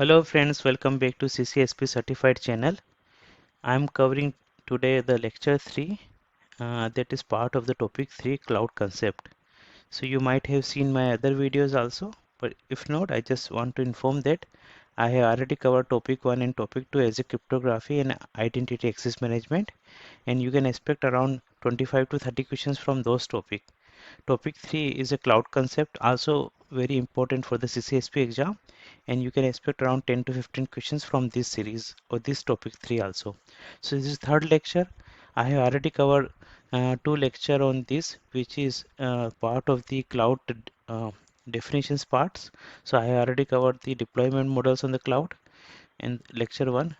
Hello friends, welcome back to CCSP Certified channel. I am covering today the lecture 3 that is part of the topic 3 cloud concept. So you might have seen my other videos also, but if not, I just want to inform that I have already covered topic 1 and topic 2 as a cryptography and identity access management, and you can expect around 25 to 30 questions from those topics. Topic 3 is a cloud concept, also very important for the CCSP exam, and you can expect around 10 to 15 questions from this series or this topic 3 also. So this is third lecture. I have already covered two lecture on this, which is part of the cloud definitions parts. So I have already covered the deployment models on the cloud in lecture 1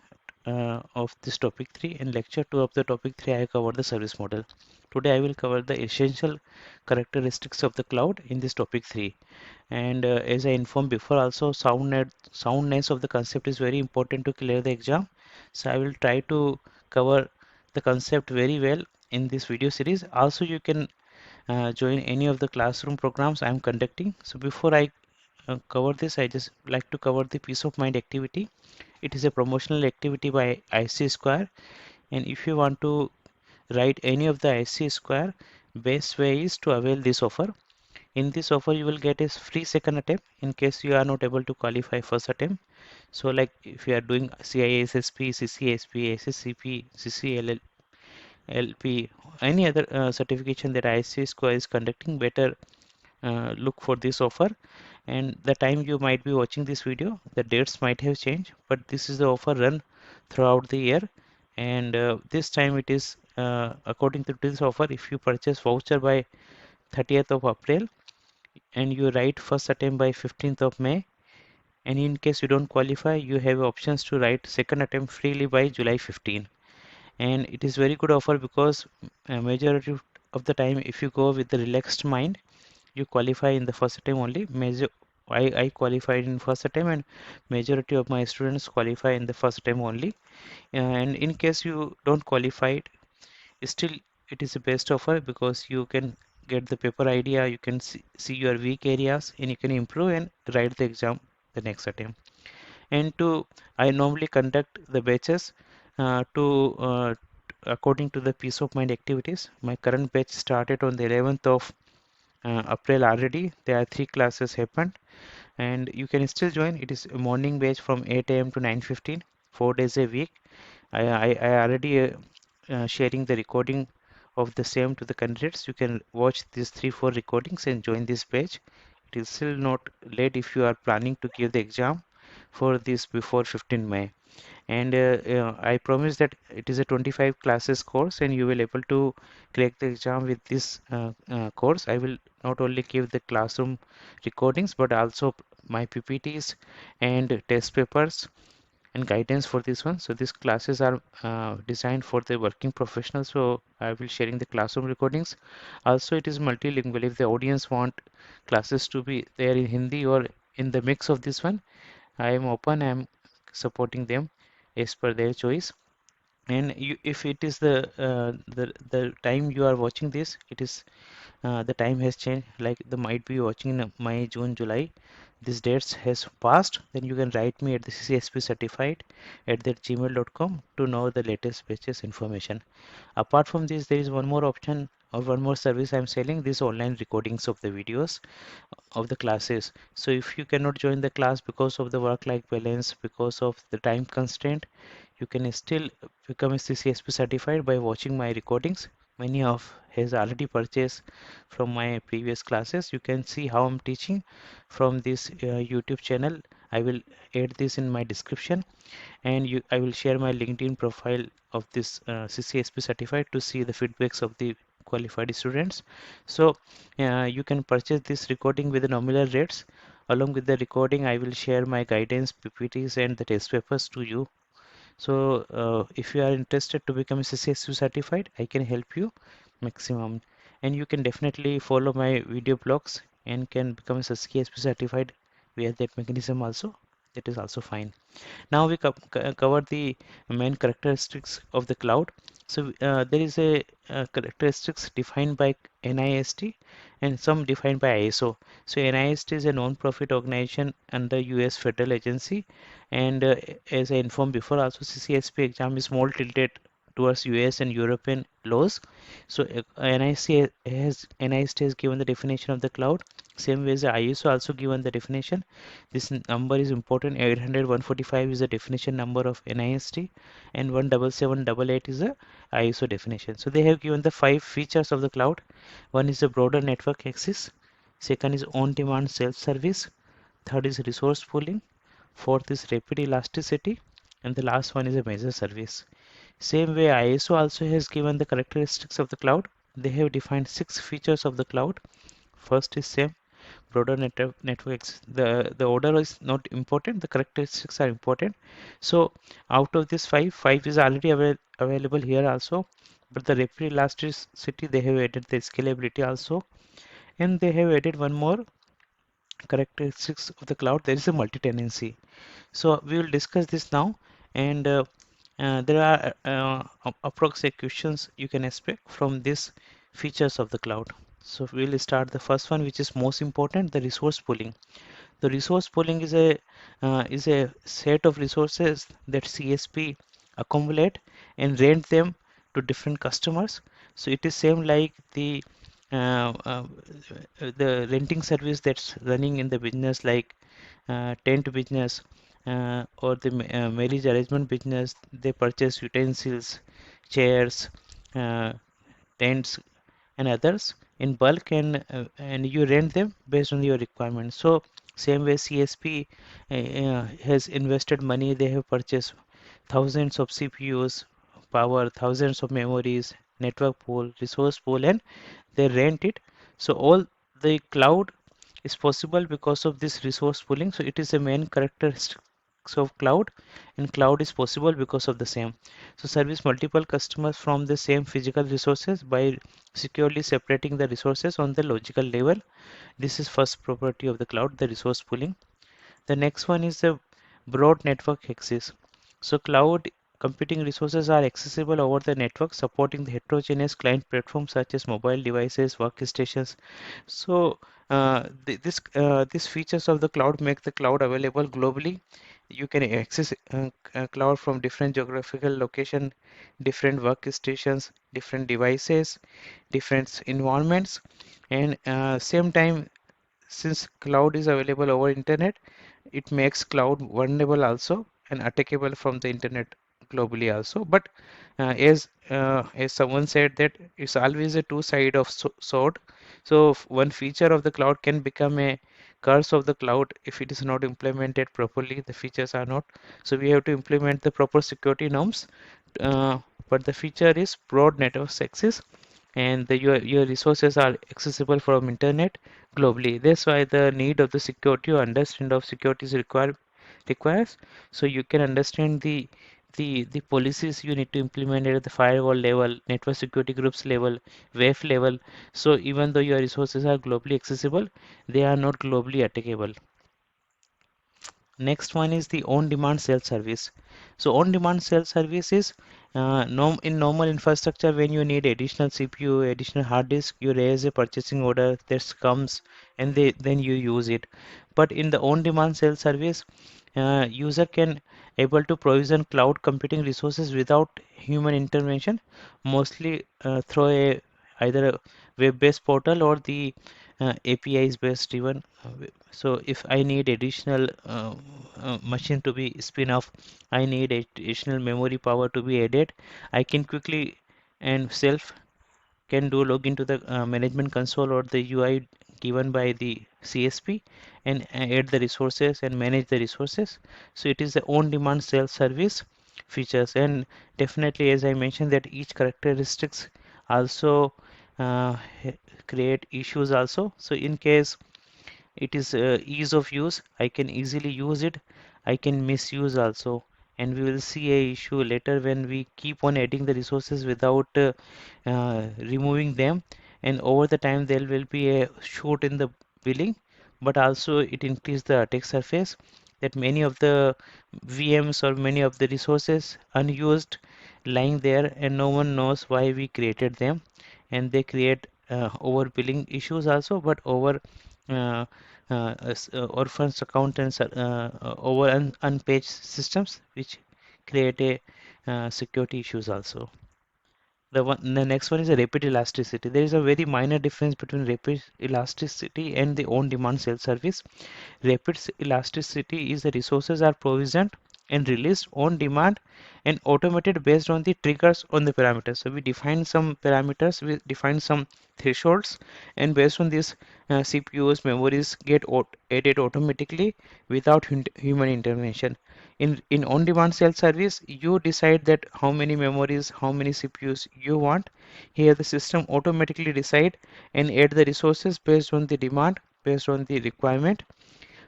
of this topic 3, and lecture 2 of the topic 3 I covered the service model. Today I will cover the essential characteristics of the cloud in this topic 3, and as I informed before also, soundness of the concept is very important to clear the exam. So I will try to cover the concept very well in this video series. Also you can join any of the classroom programs I am conducting. So before I cover this, I just like to cover the peace of mind activity. It is a promotional activity by ISC Square, and if you want to write any of the ISC Square, best way is to avail this offer. In this offer, you will get a free second attempt in case you are not able to qualify first attempt. So, like if you are doing CISSP, CCSP, SSCP, CCLLP, any other certification that ISC Square is conducting, better look for this offer. And the time you might be watching this video, the dates might have changed, but this is the offer run throughout the year, and this time it is according to this offer, if you purchase voucher by 30th of April and you write first attempt by 15th of May, and in case you don't qualify, you have options to write second attempt freely by July 15. And it is very good offer because majority of the time if you go with the relaxed mind, you qualify in the first attempt only. I qualified in first attempt, and majority of my students qualify in the first attempt only. And in case you don't qualify, still it is the best offer because you can get the paper idea, you can see your weak areas, and you can improve and write the exam the next attempt. And to I normally conduct the batches to according to the peace of mind activities. My current batch started on the 11th of April already. There are 3 classes happened, and you can still join. It is a morning batch from 8 a.m. to 9:15, 4 days a week. I already sharing the recording of the same to the candidates. You can watch these 3-4 recordings and join this page. It is still not late if you are planning to give the exam for this before 15 May. And I promise that it is a 25 classes course, and you will able to crack the exam with this course. I will not only give the classroom recordings but also my PPTs and test papers and guidance for this one. So these classes are designed for the working professionals, so I will sharing the classroom recordings. Also it is multilingual. If the audience want classes to be there in Hindi or in the mix of this one, I am open. I am supporting them as per their choice. And you, if it is the time you are watching this, it is the time has changed, like the might be watching in May, June, July, these dates has passed, then you can write me at the ccspcertified at that gmail.com to know the latest batches information. Apart from this, there is one more option or one more service I'm selling, this online recordings of the videos of the classes. So if you cannot join the class because of the work-life balance, because of the time constraint, you can still become a CCSP certified by watching my recordings. Many of has already purchased from my previous classes. You can see how I'm teaching from this YouTube channel. I will add this in my description, and I will share my LinkedIn profile of this CCSP certified to see the feedbacks of the qualified students. So you can purchase this recording with the nominal rates. Along with the recording, I will share my guidance, PPTs, and the test papers to you. So if you are interested to become a CCSP certified, I can help you maximum, and you can definitely follow my video blogs and can become a CCSP certified via that mechanism also. that is also fine. Now we cover the main characteristics of the cloud. So there is a characteristics defined by NIST and some defined by ISO. So NIST is a non-profit organization under US federal agency, and as I informed before, also CCSP exam is more tilted towards US and European laws. So NIST has given the definition of the cloud. Same way as the ISO also given the definition. This number is important. 800 145 is the definition number of NIST, and 17788 is the ISO definition. So they have given the 5 features of the cloud. One is the broader network access. Second is on-demand self-service. Third is resource pooling. Fourth is rapid elasticity. And the last one is a major service. Same way ISO also has given the characteristics of the cloud. They have defined 6 features of the cloud. First is same broader networks. The order is not important, the characteristics are important. So out of this five is already available here also, but the rapid elasticity, they have added the scalability also, and they have added one more characteristics of the cloud. There is a multi-tenancy. So we will discuss this now, and there are approximate questions you can expect from these features of the cloud. So we will start the first one, which is most important, the resource pooling. The resource pooling is a set of resources that CSP accumulate and rent them to different customers. So it is same like uh, uh, the renting service that's running in the business, like tent business or the marriage arrangement business. They purchase utensils, chairs, uh, tents, and others in bulk, and you rent them based on your requirements. So same way CSP has invested money. They have purchased thousands of CPUs, power, thousands of memories, network pool, resource pool, and they rent it. So all the cloud is possible because of this resource pooling. So it is a main characteristics of cloud, and cloud is possible because of the same. So service multiple customers from the same physical resources by securely separating the resources on the logical level. This is first property of the cloud, the resource pooling. The next one is the broad network access. So cloud computing resources are accessible over the network, supporting the heterogeneous client platforms such as mobile devices, workstations. So these features of the cloud make the cloud available globally. You can access cloud from different geographical location, different workstations, different devices, different environments, and same time, since cloud is available over internet, it makes cloud vulnerable also and attackable from the internet globally also. But as someone said, that it's always a two side of sword. So one feature of the cloud can become a curse of the cloud if it is not implemented properly. The features are not, so we have to implement the proper security norms. uh, but the feature is broad network access, and your resources are accessible from internet globally. That's why the need of the security or understand of security is requires. So you can understand the policies you need to implement at the firewall level, network security groups level, WAF level. So even though your resources are globally accessible, they are not globally attackable. Next one is the on-demand self-service. So on-demand self-service is in normal infrastructure. When you need additional CPU, additional hard disk, you raise a purchasing order that comes, and then you use it. But in the on-demand self-service, user can able to provision cloud computing resources without human intervention, mostly through either a web-based portal or the APIs based even. So if I need additional machine to be spin off, I need additional memory power to be added, I can quickly and self can do log into the management console or the UI given by the CSP, and add the resources and manage the resources. So it is the on-demand self-service features, and definitely, as I mentioned, that each characteristics also uh, create issues also. So in case it is ease of use, I can easily use it, I can misuse also, and we will see a issue later when we keep on adding the resources without removing them, and over the time there will be a shoot in the billing, but also it increase the attack surface. that many of the VMs or many of the resources unused lying there, and no one knows why we created them, and they create overbilling issues also, but over orphans accountants over unpaged systems, which create a security issues also. The next one is a rapid elasticity. There is a very minor difference between rapid elasticity and the on-demand self-service. Rapid elasticity is the resources are provisioned and released on demand and automated based on the triggers on the parameters. So we define some parameters, we define some thresholds, and based on this, CPUs, memories get added automatically without human intervention. In on-demand self-service, you decide that how many memories, how many CPUs you want. Here the system automatically decide and add the resources based on the demand, based on the requirement.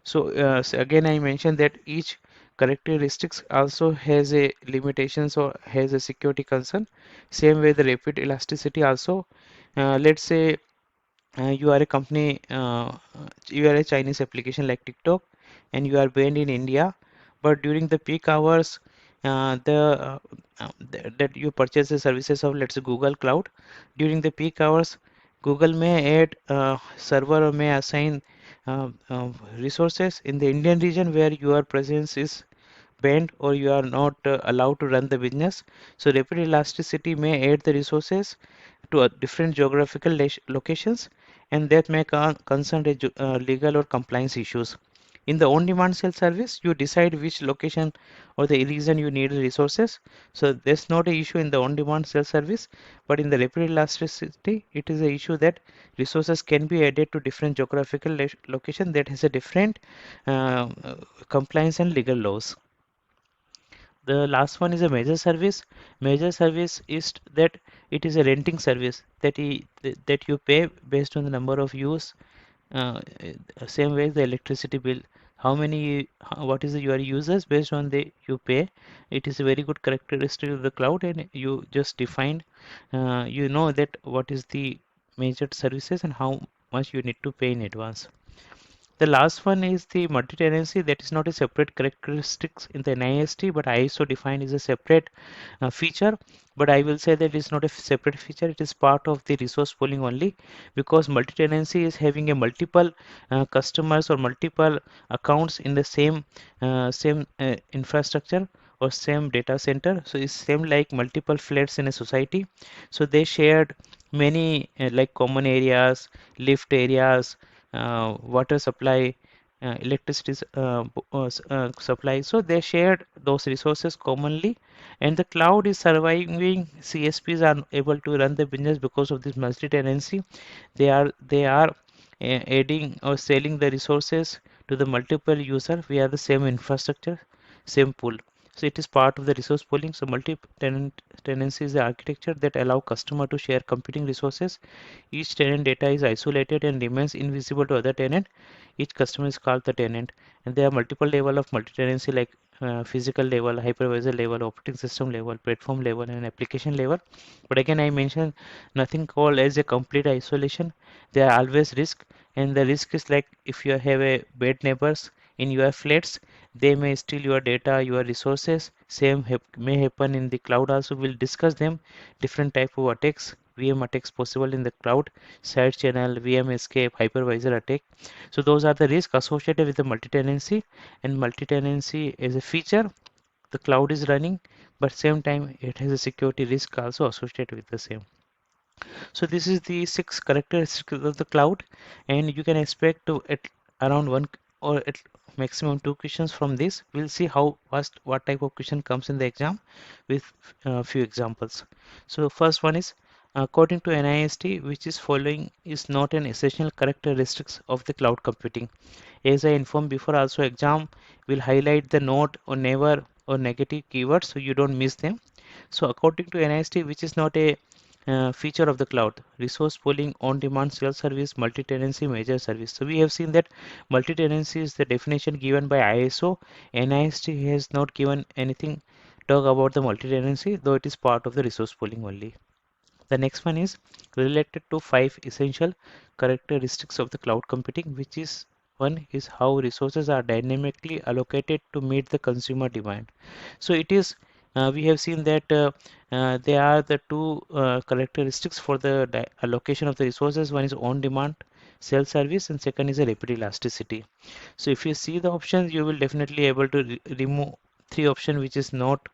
So again, I mentioned that each characteristics also has a limitations or has a security concern. Same way, the rapid elasticity also. Let's say you are a company, you are a Chinese application like TikTok, and you are banned in India, but during the peak hours, that you purchase the services of, let's say, Google Cloud. During the peak hours, Google may add server or may assign resources in the Indian region where your presence is banned or you are not allowed to run the business. So rapid elasticity may add the resources to different geographical locations, and that may concern legal or compliance issues. In the on-demand self-service, you decide which location or the region you need the resources. So there's not an issue in the on-demand self-service, but in the rapid elasticity, it is an issue that resources can be added to different geographical location that has a different compliance and legal laws. The last one is a major service. Major service is that it is a renting service that you pay based on the number of use. Same way the electricity bill. What is your users based on the you pay. It is a very good characteristic of the cloud, and you just defined, you know that what is the major services and how much you need to pay in advance. The last one is the multi-tenancy. That is not a separate characteristics in the NIST, but ISO defined is a separate feature. But I will say that it's not a separate feature. It is part of the resource pooling only, because multi-tenancy is having a multiple customers or multiple accounts in the same infrastructure or same data center. So it's same like multiple flats in a society. So they shared many like common areas, lift areas, water supply, electricity supply. So they shared those resources commonly, and the cloud is surviving. CSPs are able to run the business because of this multi-tenancy. They are adding or selling the resources to the multiple user via the same infrastructure, same pool. So it is part of the resource pooling. So multi-tenant tenancy is the architecture that allow customer to share computing resources. Each tenant data is isolated and remains invisible to other tenant. Each customer is called the tenant, and there are multiple level of multi-tenancy like physical level, hypervisor level, operating system level, platform level, and application level. But again, I mentioned nothing called as a complete isolation. There are always risk, and the risk is like if you have a bad neighbors in your flats, they may steal your data, your resources. Same may happen in the cloud also. We'll discuss them. Different type of attacks, VM attacks possible in the cloud, side channel, VM escape, hypervisor attack. So those are the risks associated with the multi-tenancy, and multi-tenancy is a feature the cloud is running, but same time it has a security risk also associated with the same. So this is the 6 characteristics of the cloud, and you can expect to at around one or at maximum 2 questions from this. We'll see how what type of question comes in the exam with a few examples. So first one is, according to NIST, which is following is not an essential characteristics of the cloud computing. As I informed before, also exam will highlight the not or never or negative keywords so you don't miss them. So according to NIST, which is not a feature of the cloud: resource pooling, on-demand self-service, multi-tenancy, major service. So we have seen that multi-tenancy is the definition given by ISO. NIST has not given anything talk about the multi-tenancy, though it is part of the resource pooling only. The next one is related to 5 essential characteristics of the cloud computing, which is one is how resources are dynamically allocated to meet the consumer demand. So it is we have seen that there are the two characteristics for the allocation of the resources. One is on demand self-service and second is a rapid elasticity. So if you see the options, you will definitely able to remove three option which is not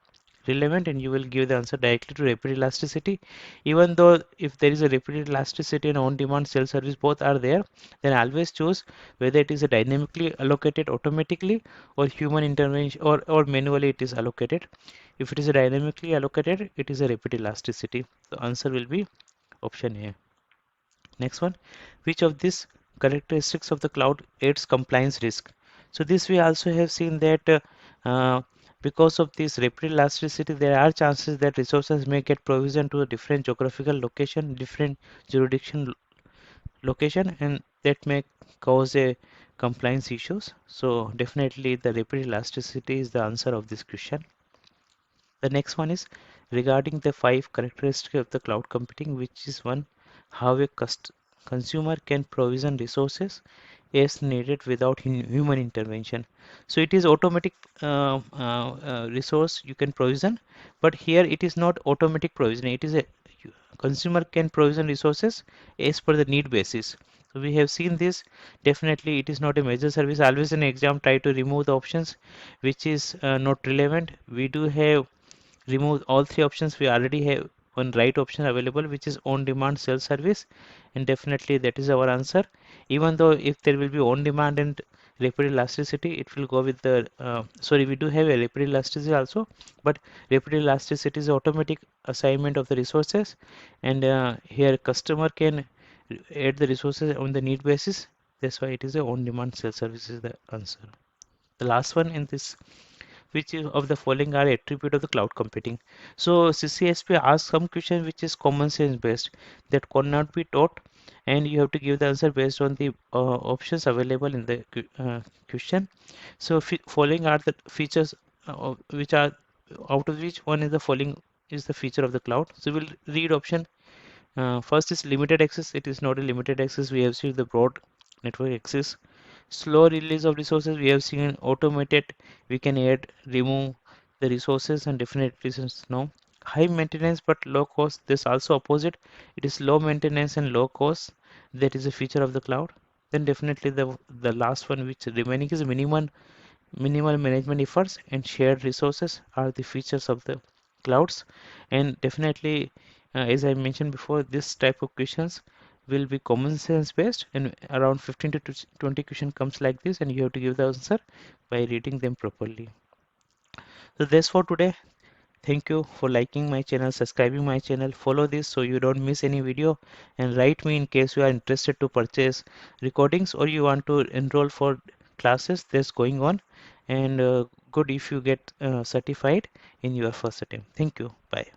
relevant, and you will give the answer directly to rapid elasticity. Even though if there is a rapid elasticity and on demand self-service both are there, then always choose whether it is a dynamically allocated automatically or human intervention or manually it is allocated. If it is a dynamically allocated, it is a rapid elasticity. The answer will be option A. Next one, which of these characteristics of the cloud aids compliance risk? So this we also have seen that uh, because of this rapid elasticity, there are chances that resources may get provisioned to a different geographical location, different jurisdiction location, and that may cause a compliance issues. So definitely the rapid elasticity is the answer of this question. The next one is regarding the five characteristics of the cloud computing, which is one, how a consumer can provision resources as needed without human intervention. So it is automatic resource you can provision, but here it is not automatic provision. It is a consumer can provision resources as per the need basis. So we have seen this. Definitely it is not a major service. Always in exam try to remove the options which is not relevant. We do have remove all three options. We already have one right option available which is on demand self service, and definitely that is our answer. Even though if there will be on demand and rapid elasticity, it will go with the sorry, we do have a rapid elasticity also, but rapid elasticity is automatic assignment of the resources, and here customer can add the resources on the need basis. That's why it is a on demand self service is the answer. The last one in this, which is of the following are attribute of the cloud computing. So CCSP asks some question which is common sense based that cannot be taught, and you have to give the answer based on the options available in the question. So following are the features which are out of which one is the following is the feature of the cloud. So we'll read option. First is limited access. It is not a limited access. We have seen the broad network access. Slow release of resources. We have seen automated. We can add, remove the resources and definite reasons now. High maintenance but low cost. This also opposite. It is low maintenance and low cost. That is a feature of the cloud. Then definitely the last one which remaining is minimal management efforts and shared resources are the features of the clouds. And definitely as I mentioned before, this type of questions will be common sense based, and around 15 to 20 question comes like this, and you have to give the answer by reading them properly. So that's for today. Thank you for liking my channel, subscribing my channel, follow this so you don't miss any video, and write me in case you are interested to purchase recordings or you want to enroll for classes that's going on, and good if you get certified in your first attempt. Thank you. Bye.